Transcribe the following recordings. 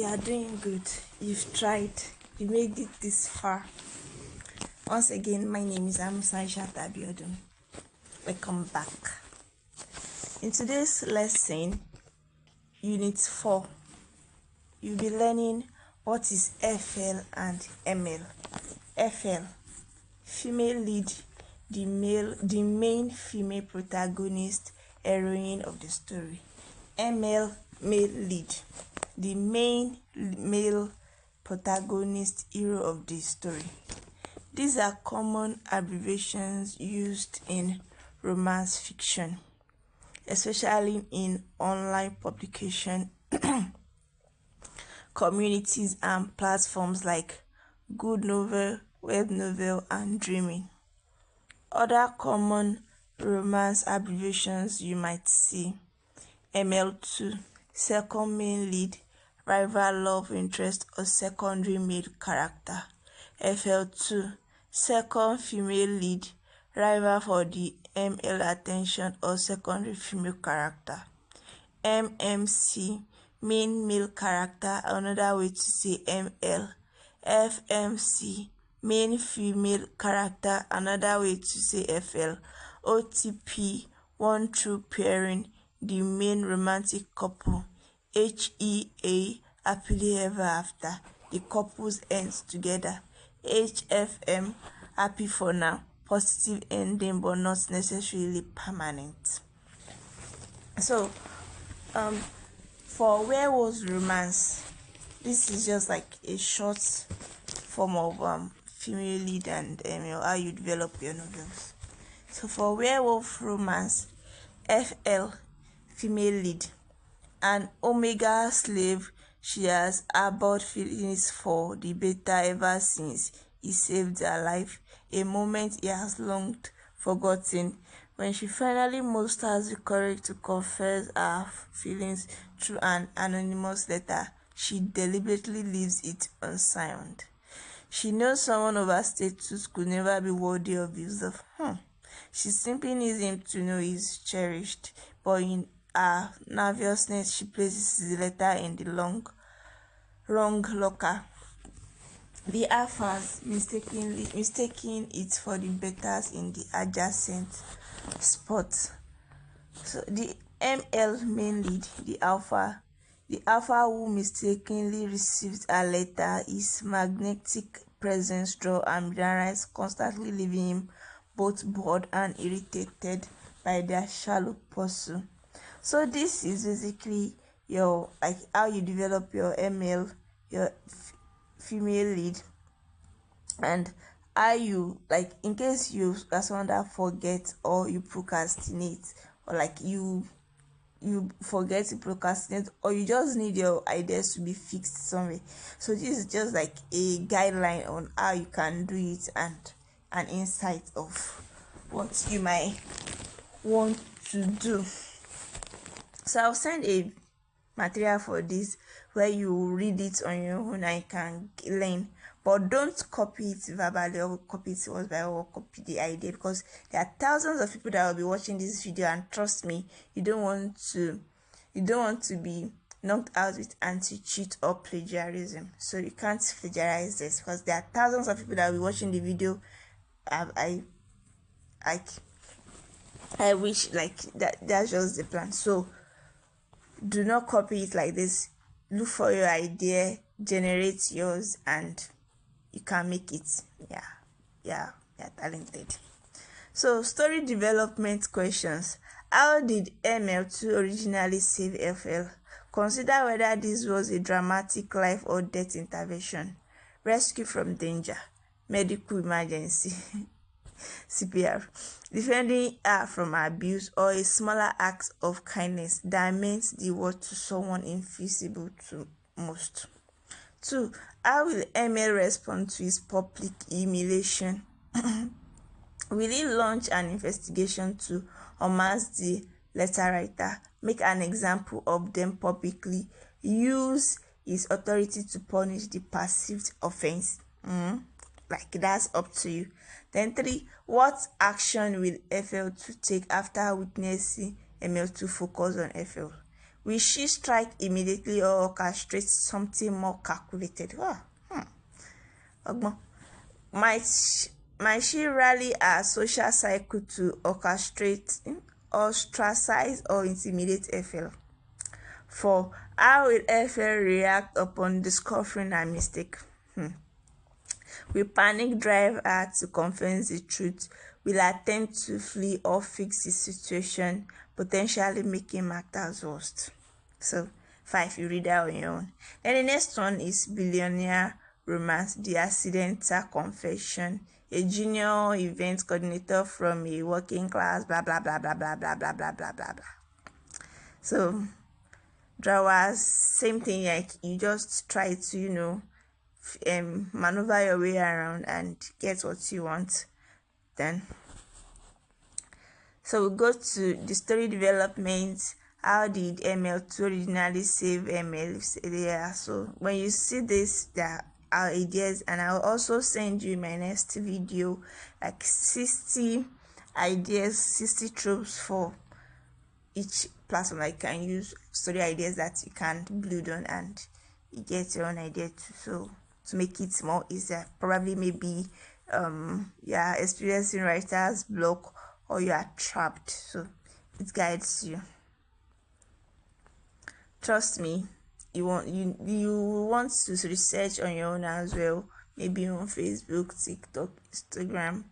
You are doing good. You've tried. You made it this far. Once again, my name is Amusajat Abiodun. Welcome back. In today's lesson, Unit 4, you'll be learning what is FL and ML. FL, female lead, the main female protagonist, heroine of the story. ML, male lead, the main male protagonist, hero of the story. These are common abbreviations used in romance fiction, especially in online publication communities and platforms like Good Novel, Web Novel, and Dreaming. Other common romance abbreviations you might see: ML2, second main lead, rival love interest or secondary male character. FL2, second female lead, rival for the male attention or secondary female character. MMC, main male character, another way to say ML. FMC, main female character, another way to say FL. OTP, one true pairing, the main romantic couple. HEA, happily ever after, the couples ends together. HFM, happy for now, positive ending but not necessarily permanent. So for werewolves romance, this is just like a short form of female lead and how you develop your novels. So for werewolf romance, FL, female lead, an omega slave, she has harbored feelings for the beta ever since he saved her life, a moment he has long forgotten. When she finally musters the courage to confess her feelings through an anonymous letter, she deliberately leaves it unsigned. She knows someone of her status could never be worthy of his love. She simply needs him to know he's cherished, but in her nervousness, she places the letter in the wrong locker. The alphas mistaking it for the betas in the adjacent spot. So the ML main lead, the alpha who mistakenly received a letter, his magnetic presence draw and mirrors, constantly leaving him both bored and irritated by their shallow pursuit. So this is basically your how you develop your ML, your female lead, and how you in case you as someone that forget or you procrastinate, or you forget to procrastinate, or you just need your ideas to be fixed somewhere. So this is just like a guideline on how you can do it and an insight of what you might want to do. So I'll send a material for this where you read it on your own and you can learn, but don't copy it verbally or copy it word by word, copy the idea, because there are thousands of people that will be watching this video, and trust me, you don't want to be knocked out with anti-cheat or plagiarism. So you can't plagiarize this, because there are thousands of people that will be watching the video. I wish that's just the plan. So do not copy it like this. Look for your idea, generate yours, and you can make it. You're talented. So story development questions. How did ML2 originally save FL? Consider whether this was a dramatic life or death intervention, rescue from danger, medical emergency, CPR, defending her from abuse, or a smaller act of kindness that meant the world to someone invisible to most. 2. How will ML respond to his public humiliation? Will he launch an investigation to unmask the letter writer, make an example of them publicly, use his authority to punish the perceived offense? That's up to you. Then 3. What action will FL2 take after witnessing ML2 focus on FL? Will she strike immediately or orchestrate something more calculated? Might she rally her social cycle to orchestrate, ostracize, or intimidate FL? 4. How will FL react upon discovering her mistake? Will panic drive her to confess the truth? Will attempt to flee or fix the situation, potentially making matters worse? So, 5, you read that on your own. Then the next one is billionaire romance, the accidental confession. A junior event coordinator from a working class, blah blah blah blah blah blah blah blah blah blah blah. So, drawers, same thing, like you just try to maneuver your way around and get what you want. Then so we go to the story development. How did ML2 originally save ML? Yeah, so when you see this, there are ideas, and I'll also send you my next video, like 60 ideas, 60 tropes for each platform. I can use story ideas that you can build on, and you get your own idea too. So to make it more easier, probably maybe experiencing writer's block, or you are trapped, so it guides you. Trust me, you want to research on your own as well, maybe on Facebook, TikTok, Instagram.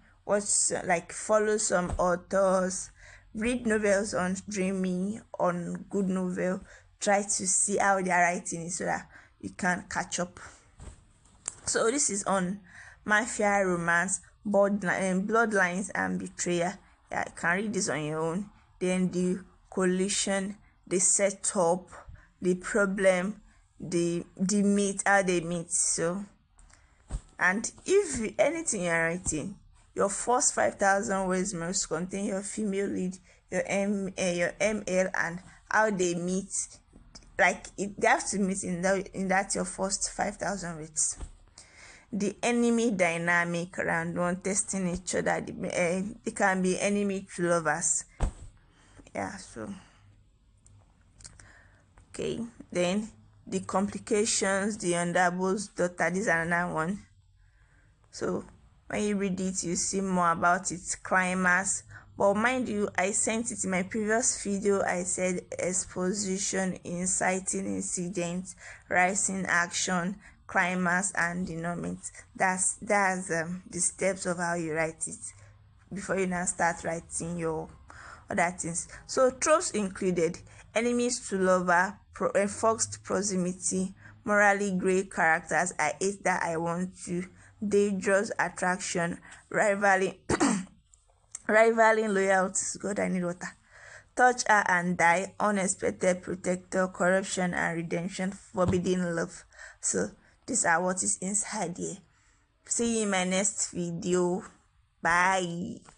Follow some authors, read novels on Dreamy, on Good Novel. Try to see how they are writing it so that you can catch up. So this is on mafia romance, bloodlines and betrayal. Yeah, you can read this on your own. Then the collision, the setup, the problem, the meet, how they meet. So, and if anything you're writing, your first 5,000 words must contain your female lead, your ML, and how they meet. Like they have to meet in that your first 5,000 words. The enemy dynamic, around one testing each other. They can be enemy to lovers. Yeah, so okay. Then the complications, the Underbow's daughter. This is another one. So when you read it, you see more about its climax. But mind you, I sent it in my previous video. I said exposition, inciting incident, rising action, climax, and denouement. That's the steps of how you write it before you now start writing your other things. So tropes included: enemies to lover, enforced proximity, morally gray characters, I hate that I want to, dangerous attraction, rivaling loyalties, God I need water, touch her and die, unexpected protector, corruption and redemption, forbidden love. So these are what is inside here. See you in my next video. Bye.